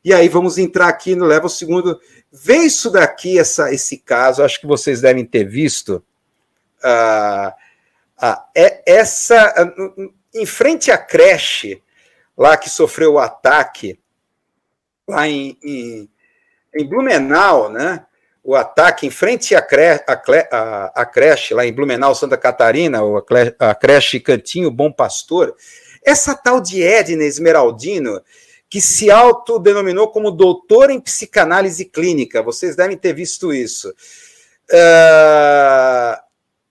E aí vamos entrar aqui no level segundo. Vê isso daqui, esse caso, acho que vocês devem ter visto. Em frente à creche, lá que sofreu o ataque, lá em Blumenau, né? O ataque em frente à creche, lá em Blumenau, Santa Catarina, a creche Cantinho Bom Pastor, essa tal de Edna Esmeraldino, que se autodenominou como doutora em psicanálise clínica, vocês devem ter visto isso.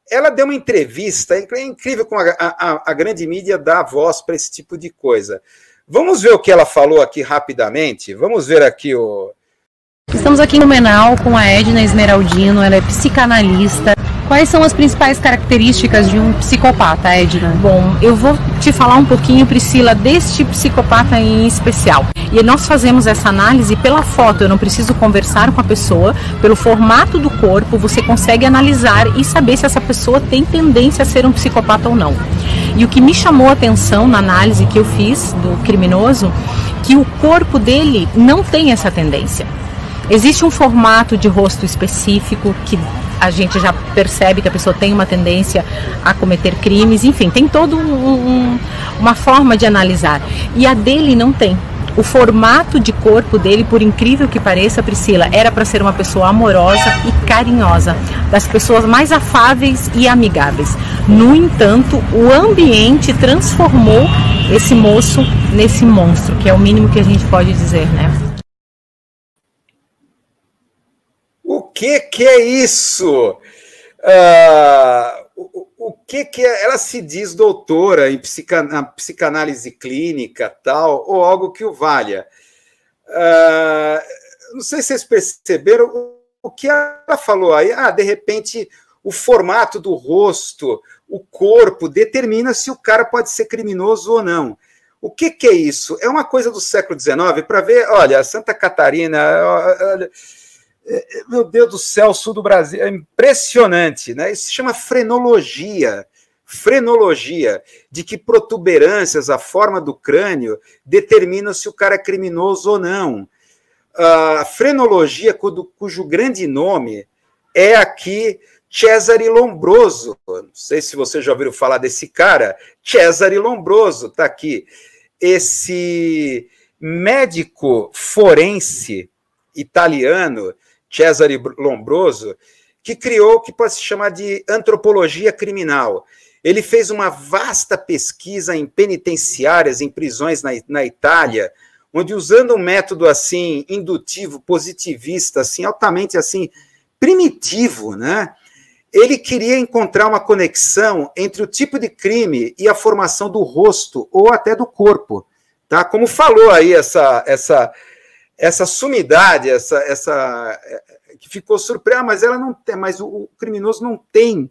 Ela deu uma entrevista, é incrível como a grande mídia dá voz para esse tipo de coisa. Vamos ver o que ela falou aqui rapidamente, vamos ver aqui o... Estamos aqui em Blumenau com a Edna Esmeraldino, ela é psicanalista. Quais são as principais características de um psicopata, Edna? Bom, eu vou te falar um pouquinho, Priscila, deste psicopata em especial. E nós fazemos essa análise pela foto, eu não preciso conversar com a pessoa, pelo formato do corpo, você consegue analisar e saber se essa pessoa tem tendência a ser um psicopata ou não. E o que me chamou a atenção na análise que eu fiz do criminoso, que o corpo dele não tem essa tendência. Existe um formato de rosto específico que a gente já percebe que a pessoa tem uma tendência a cometer crimes, enfim, tem toda uma forma de analisar. E a dele não tem. O formato de corpo dele, por incrível que pareça, Priscila, era para ser uma pessoa amorosa e carinhosa, das pessoas mais afáveis e amigáveis. No entanto, o ambiente transformou esse moço nesse monstro, que é o mínimo que a gente pode dizer, né? O que é isso? O que é? Ela se diz doutora em psicanálise clínica, tal, ou algo que o valha. Não sei se vocês perceberam o que ela falou aí. De repente, o formato do rosto, o corpo, determina se o cara pode ser criminoso ou não. O que é isso? É uma coisa do século XIX, para ver, olha, Santa Catarina... Olha, meu Deus do céu, sul do Brasil, é impressionante, né? Isso se chama frenologia, de que protuberâncias, a forma do crânio, determinam se o cara é criminoso ou não. A frenologia, cujo grande nome é aqui Cesare Lombroso. Não sei se vocês já ouviram falar desse cara. Cesare Lombroso, está aqui. Esse médico forense italiano, Cesare Lombroso, que criou o que pode se chamar de antropologia criminal. Ele fez uma vasta pesquisa em penitenciárias, em prisões na Itália, onde, usando um método assim indutivo, positivista, assim altamente assim primitivo, né? Ele queria encontrar uma conexão entre o tipo de crime e a formação do rosto ou até do corpo, tá? Como falou aí essa sumidade, que ficou surpresa, mas ela não tem, mas o criminoso não tem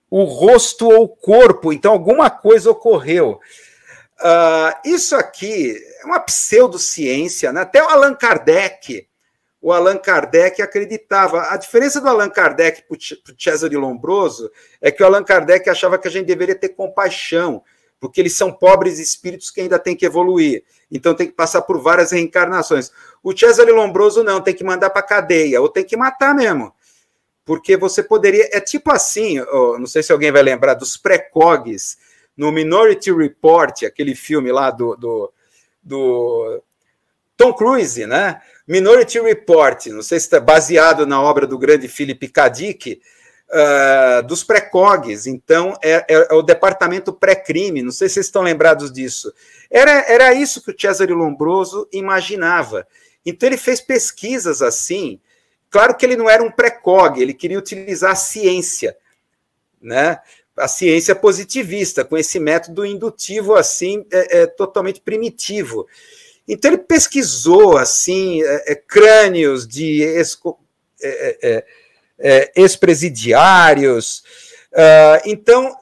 o rosto ou o corpo, então alguma coisa ocorreu. Isso aqui é uma pseudociência, né? Até o Allan Kardec acreditava. A diferença do Allan Kardec para o Cesare Lombroso é que o Allan Kardec achava que a gente deveria ter compaixão, porque eles são pobres espíritos que ainda têm que evoluir. Então tem que passar por várias reencarnações. O Cesare Lombroso não, tem que mandar para a cadeia, ou tem que matar mesmo. Porque você poderia... É tipo assim, não sei se alguém vai lembrar dos precogs, no Minority Report, aquele filme lá do Tom Cruise, né? Minority Report, não sei se está baseado na obra do grande Philip K. Dick, dos precogs. Então, é o departamento pré-crime, não sei se vocês estão lembrados disso. Era isso que o Cesare Lombroso imaginava. Então, ele fez pesquisas assim. Claro que ele não era um precog, ele queria utilizar a ciência, né? A ciência positivista, com esse método indutivo assim, totalmente primitivo. Então, ele pesquisou assim, crânios de ex-presidiários. Então,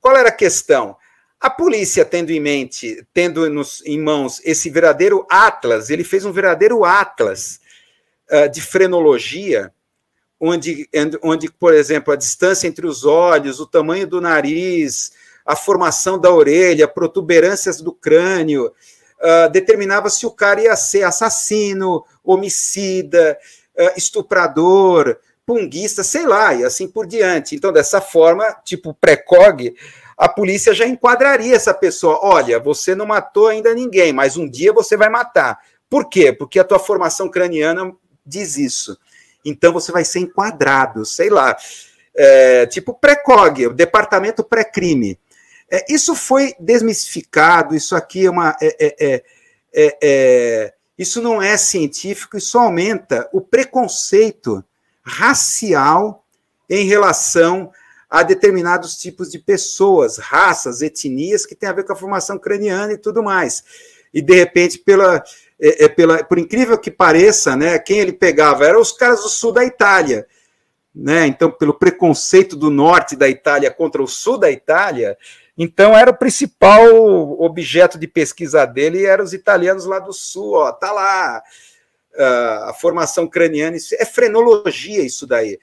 qual era a questão? A polícia, tendo em mãos esse verdadeiro atlas, ele fez um verdadeiro atlas de frenologia, onde, por exemplo, a distância entre os olhos, o tamanho do nariz, a formação da orelha, protuberâncias do crânio, determinava se o cara ia ser assassino, homicida, estuprador, punguista, sei lá, e assim por diante. Então, dessa forma, tipo pré-cog, a polícia já enquadraria essa pessoa. Olha, você não matou ainda ninguém, mas um dia você vai matar. Por quê? Porque a tua formação craniana diz isso. Então, você vai ser enquadrado, sei lá. Tipo pré-cog, o departamento pré-crime. Isso foi desmistificado, isso aqui isso não é científico, isso aumenta o preconceito racial em relação a determinados tipos de pessoas, raças, etnias, que tem a ver com a formação craniana e tudo mais. E, de repente, por incrível que pareça, né, quem ele pegava eram os caras do sul da Itália. Né? Então, pelo preconceito do norte da Itália contra o sul da Itália, então era o principal objeto de pesquisa dele, eram os italianos lá do sul, ó, tá lá a formação craniana, isso é frenologia isso daí.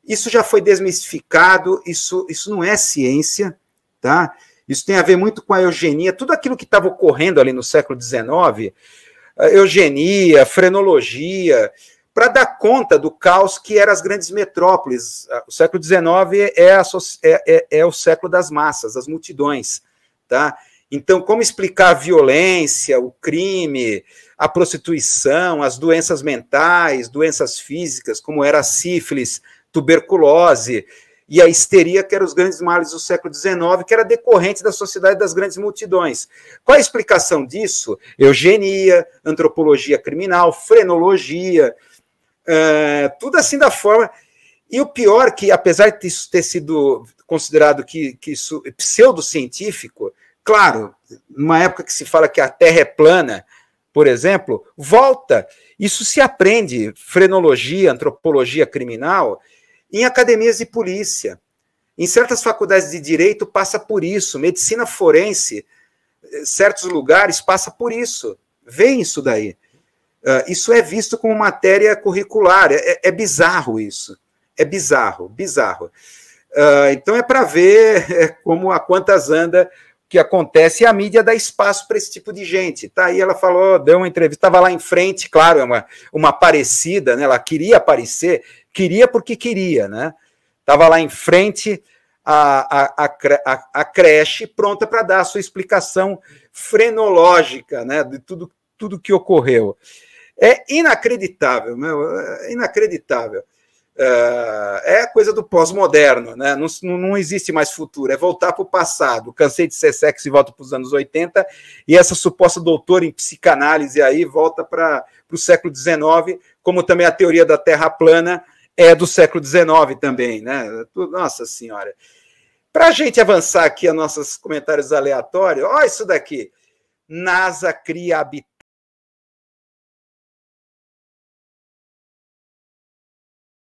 Isso já foi desmistificado, isso não é ciência, tá? Isso tem a ver muito com a eugenia, tudo aquilo que estava ocorrendo ali no século XIX, a eugenia, frenologia, para dar conta do caos que eram as grandes metrópoles. O século XIX é o século das massas, das multidões. Tá? Então, como explicar a violência, o crime, a prostituição, as doenças mentais, doenças físicas, como era a sífilis, tuberculose, e a histeria, que eram os grandes males do século XIX, que era decorrente da sociedade das grandes multidões. Qual a explicação disso? Eugenia, antropologia criminal, frenologia, tudo assim da forma. E o pior que, apesar de isso ter sido considerado que isso é pseudocientífico, claro, numa época que se fala que a Terra é plana, por exemplo, volta. Isso se aprende, frenologia, antropologia criminal, em academias de polícia. Em certas faculdades de direito passa por isso, medicina forense, certos lugares passa por isso. Vem isso daí. Isso é visto como matéria curricular, é bizarro isso, é bizarro. Então é para ver como a quantas anda o que acontece, e a mídia dá espaço para esse tipo de gente. Tá aí, ela falou, deu uma entrevista, estava lá em frente, claro, é uma parecida, né? Ela queria aparecer, queria porque queria, né? Estava lá em frente a creche pronta para dar a sua explicação frenológica, né? De tudo que ocorreu. É inacreditável, inacreditável. É coisa do pós-moderno, né? Não existe mais futuro, é voltar para o passado. Cansei de ser sexo e volto para os anos 80, e essa suposta doutora em psicanálise aí volta para o século XIX, como também a teoria da Terra plana é do século XIX também, né? Nossa Senhora. Para a gente avançar aqui a nossos comentários aleatórios, olha isso daqui. NASA cria habitat